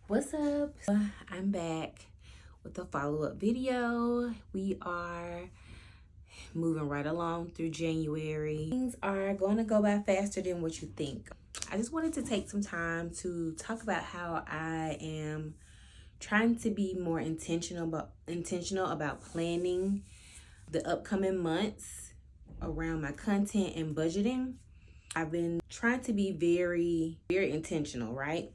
What's up? I'm back with a follow-up video. We are moving right along through January. Things are going to go by faster than what you think. I just wanted to take some time to talk about how I am trying to be more intentional about planning the upcoming months around my content and budgeting. I've been trying to be very, very intentional, right?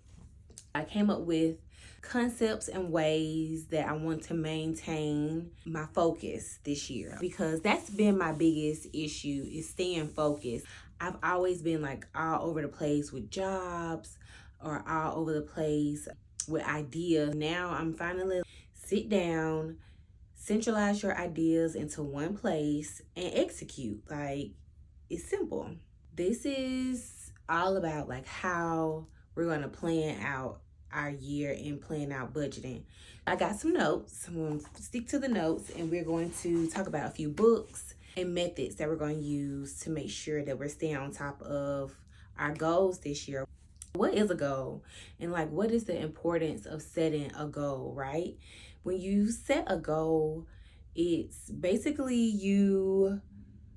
I came up with concepts and ways that I want to maintain my focus this year, because that's been my biggest issue, is staying focused. I've always been like all over the place with jobs or all over the place with ideas. Now I'm finally sit down, centralize your ideas into one place and execute. Like, it's simple. This is all about like how we're going to plan out our year and plan out budgeting. I got some notes. I'm going to stick to the notes, and we're going to talk about a few books and methods that we're going to use to make sure that we're staying on top of our goals this year. What is a goal? And like, what is the importance of setting a goal, right? When you set a goal, it's basically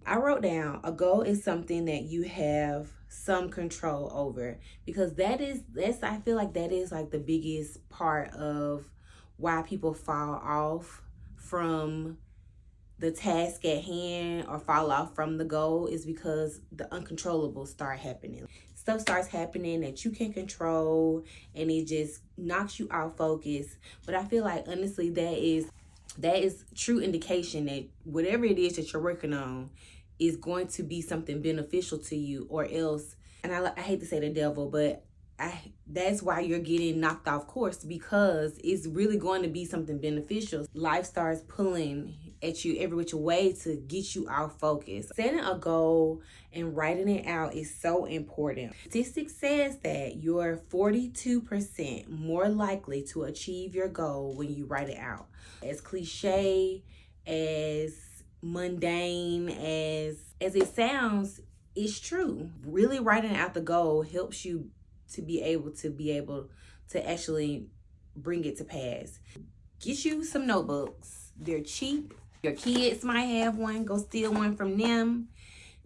I wrote down a goal is something that you have some control over, because that's I feel like that is like the biggest part of why people fall off from the task at hand or fall off from the goal, is because the uncontrollables start happening. Stuff starts happening that you can control, and it just knocks you off focus. But I feel like honestly that is true indication that whatever it is that you're working on is going to be something beneficial to you, or else, and I hate to say the devil, but that's why you're getting knocked off course, because it's really going to be something beneficial. Life starts pulling at you every which way to get you off focus. Setting a goal and writing it out is so important. Statistics says that you're 42% more likely to achieve your goal when you write it out. As cliche, as mundane as it sounds, it's true. Really writing out the goal helps you to be able to actually bring it to pass. Get you some notebooks. They're cheap. Your kids might have one. Go steal one from them.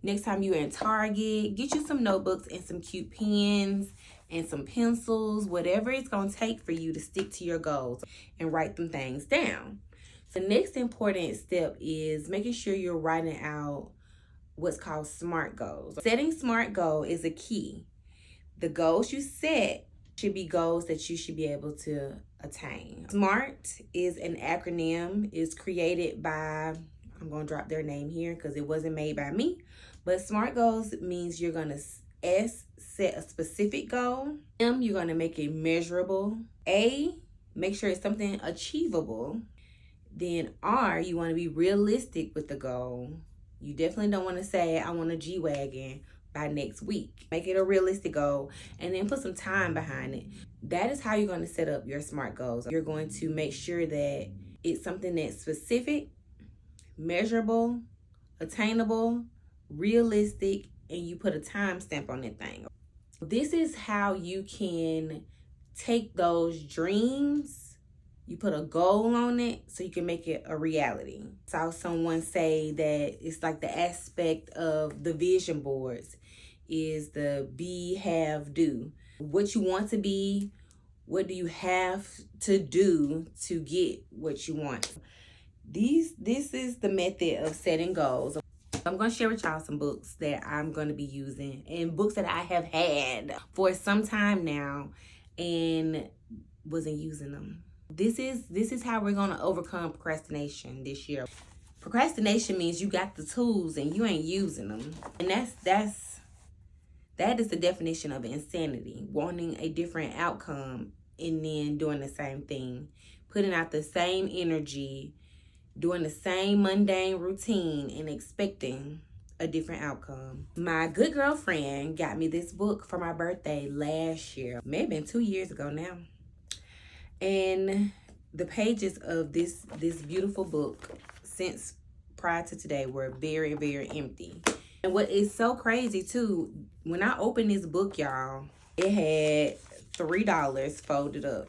Next time you're in Target, get you some notebooks and some cute pens and some pencils, whatever it's going to take for you to stick to your goals, and write them things down. The next important step is making sure you're writing out what's called SMART goals. Setting SMART goal is a key. The goals you set should be goals that you should be able to attain. SMART is an acronym. It's created by, I'm going to drop their name here because it wasn't made by me, but SMART goals means you're going to set a specific goal. M, you're going to make it measurable. A, make sure it's something achievable. Then R, you want to be realistic with the goal. You definitely don't want to say, I want a G-Wagon by next week. Make it a realistic goal, and then put some time behind it. That is how you're going to set up your SMART goals. You're going to make sure that it's something that's specific, measurable, attainable, realistic, and you put a time stamp on that thing. This is how you can take those dreams, you put a goal on it so you can make it a reality. I saw someone say that it's like the aspect of the vision boards is the be, have, do. What you want to be, what do you have to do to get what you want? This is the method of setting goals. I'm going to share with y'all some books that I'm going to be using, and books that I have had for some time now and wasn't using them. This is how we're going to overcome procrastination this year. Procrastination means you got the tools and you ain't using them. And that is the definition of insanity. Wanting a different outcome and then doing the same thing. Putting out the same energy, doing the same mundane routine and expecting a different outcome. My good girlfriend got me this book for my birthday last year. Maybe 2 years ago now. And the pages of this beautiful book since prior to today were very, very empty. And what is so crazy too, when I opened this book, y'all, it had $3 folded up.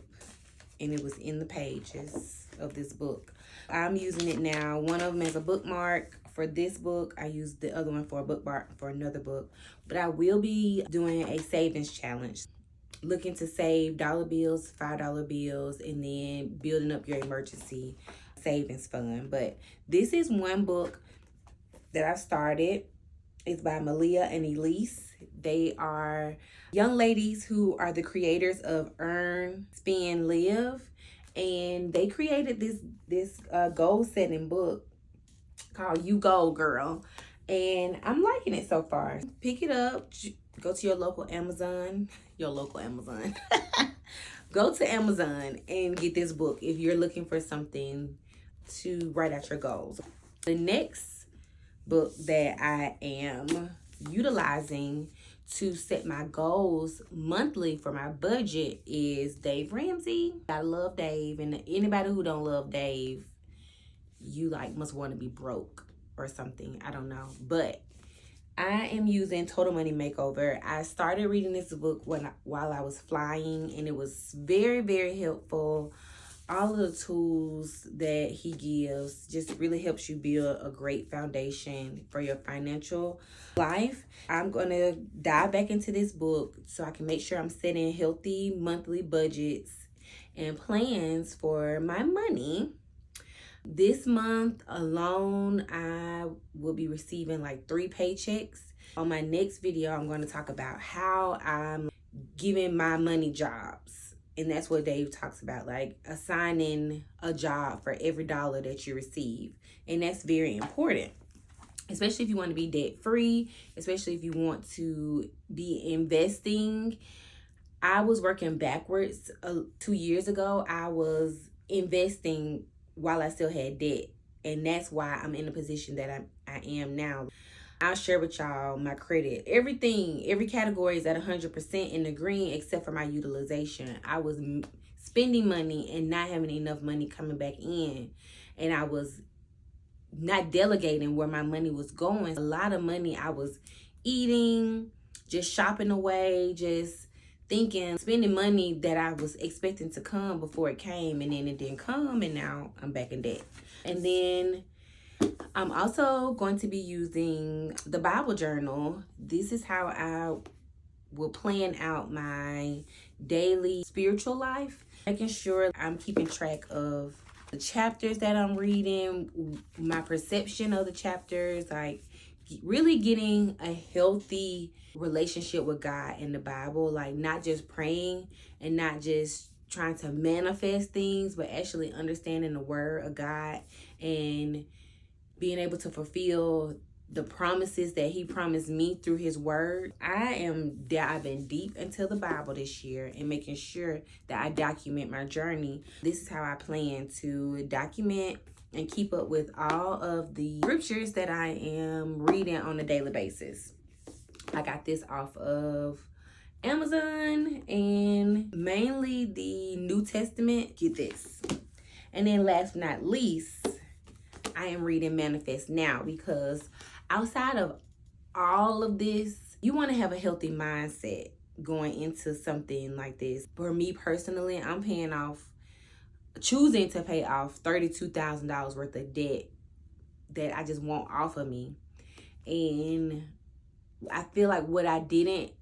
and it was in the pages of this book. I'm using it now. One of them as a bookmark for this book. I used the other one for a bookmark for another book. But I will be doing a savings challenge. Looking to save dollar bills, $5 bills, and then building up your emergency savings fund. But this is one book that I started. It's by Malia and Elise. They are young ladies who are the creators of Earn, Spend, Live. And they created this goal setting book called You Go Girl. And I'm liking it so far. Pick it up, go to your local Amazon. Go to Amazon and get this book if you're looking for something to write out your goals. The next book that I am utilizing to set my goals monthly for my budget is Dave Ramsey. I love Dave, and anybody who don't love Dave, you must want to be broke or something. I don't know. But I am using Total Money Makeover. I started reading this book while I was flying, and it was very, very helpful. All of the tools that he gives just really helps you build a great foundation for your financial life. I'm going to dive back into this book so I can make sure I'm setting healthy monthly budgets and plans for my money. This month alone, I will be receiving 3 paychecks. On my next video, I'm going to talk about how I'm giving my money jobs. And that's what Dave talks about, assigning a job for every dollar that you receive. And that's very important, especially if you want to be debt free, especially if you want to be investing. I was working backwards 2 years ago. I was investing while I still had debt. And that's why I'm in the position that I am now. I'll share with y'all my credit. Every category is at 100% in the green except for my utilization. I was spending money and not having enough money coming back in. And I was not delegating where my money was going. A lot of money I was eating, just shopping away, just spending money that I was expecting to come before it came, and then it didn't come, and now I'm back in debt. And then I'm also going to be using the Bible journal. This is how I will plan out my daily spiritual life, making sure I'm keeping track of the chapters that I'm reading, my perception of the chapters, really getting a healthy relationship with God in the Bible, not just praying and not just trying to manifest things, but actually understanding the word of God and being able to fulfill the promises that he promised me through his word. I am diving deep into the Bible this year and making sure that I document my journey. This is how I plan to document and keep up with all of the scriptures that I am reading on a daily basis. I got this off of Amazon and mainly the New Testament. Get this. And then last but not least, I am reading Manifest Now, because outside of all of this, you want to have a healthy mindset going into something like this. For me personally, I'm choosing to pay off $32,000 worth of debt that I just want off of me. And I feel like what I didn't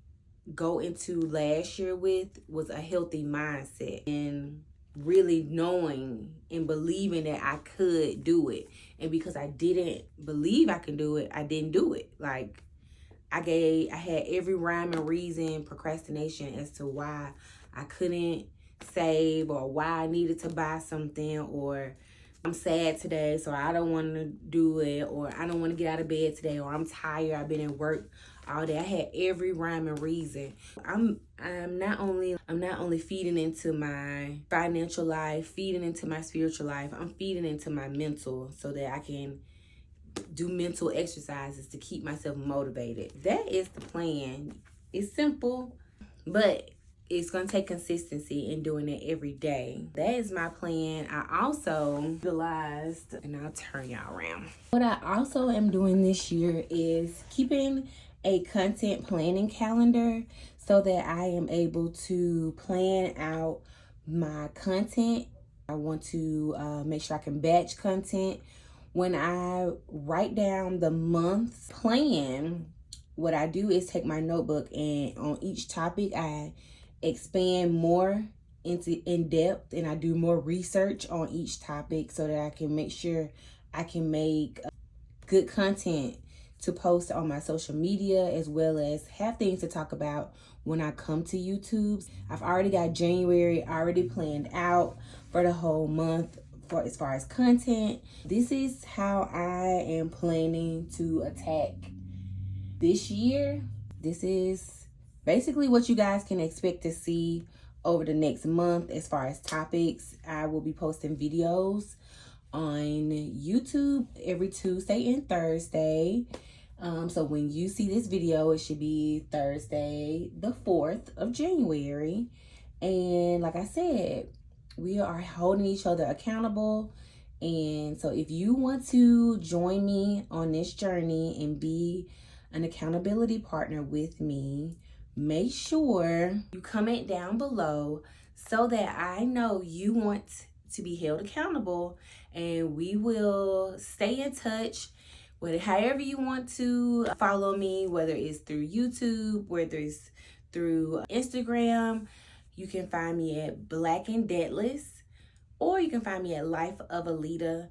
go into last year with was a healthy mindset and really knowing and believing that I could do it. And because I didn't believe I could do it, I didn't do it. I had every rhyme and reason, procrastination, as to why I couldn't save, or why I needed to buy something, or I'm sad today so I don't want to do it, or I don't want to get out of bed today, or I'm tired, I've been at work all day. I had every rhyme and reason. I'm not only feeding into my financial life, feeding into my spiritual life, I'm feeding into my mental, so that I can do mental exercises to keep myself motivated. That is the plan. It's simple, but it's going to take consistency in doing it every day. That is my plan. I also utilized, and I'll turn y'all around. What I also am doing this year is keeping a content planning calendar so that I am able to plan out my content. I want to make sure I can batch content. When I write down the month plan, what I do is take my notebook, and on each topic I expand more into in depth, and I do more research on each topic so that I can make sure I can make good content to post on my social media, as well as have things to talk about when I come to YouTube. I've already got January already planned out for the whole month for as far as content. This is how I am planning to attack this year. This is basically what you guys can expect to see over the next month as far as topics. I will be posting videos on YouTube every Tuesday and Thursday. So when you see this video, it should be Thursday, the 4th of January. And like I said, we are holding each other accountable. And so if you want to join me on this journey and be an accountability partner with me, make sure you comment down below so that I know you want to be held accountable, and we will stay in touch with however you want to follow me, whether it's through YouTube, whether it's through Instagram. You can find me at Black and Deadless, or you can find me at Life of Alita.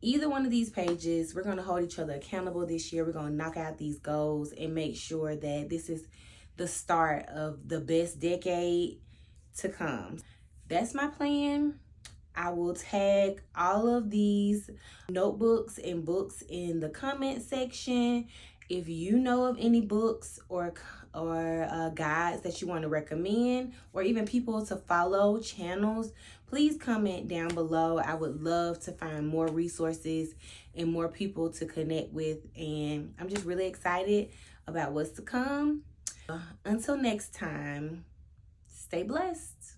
Either one of these pages, we're going to hold each other accountable this year. We're going to knock out these goals and make sure that this is the start of the best decade to come. That's my plan. I will tag all of these notebooks and books in the comment section. If you know of any books or guides that you want to recommend, or even people to follow, channels, please comment down below. I would love to find more resources and more people to connect with, and I'm just really excited about what's to come. Until next time, stay blessed.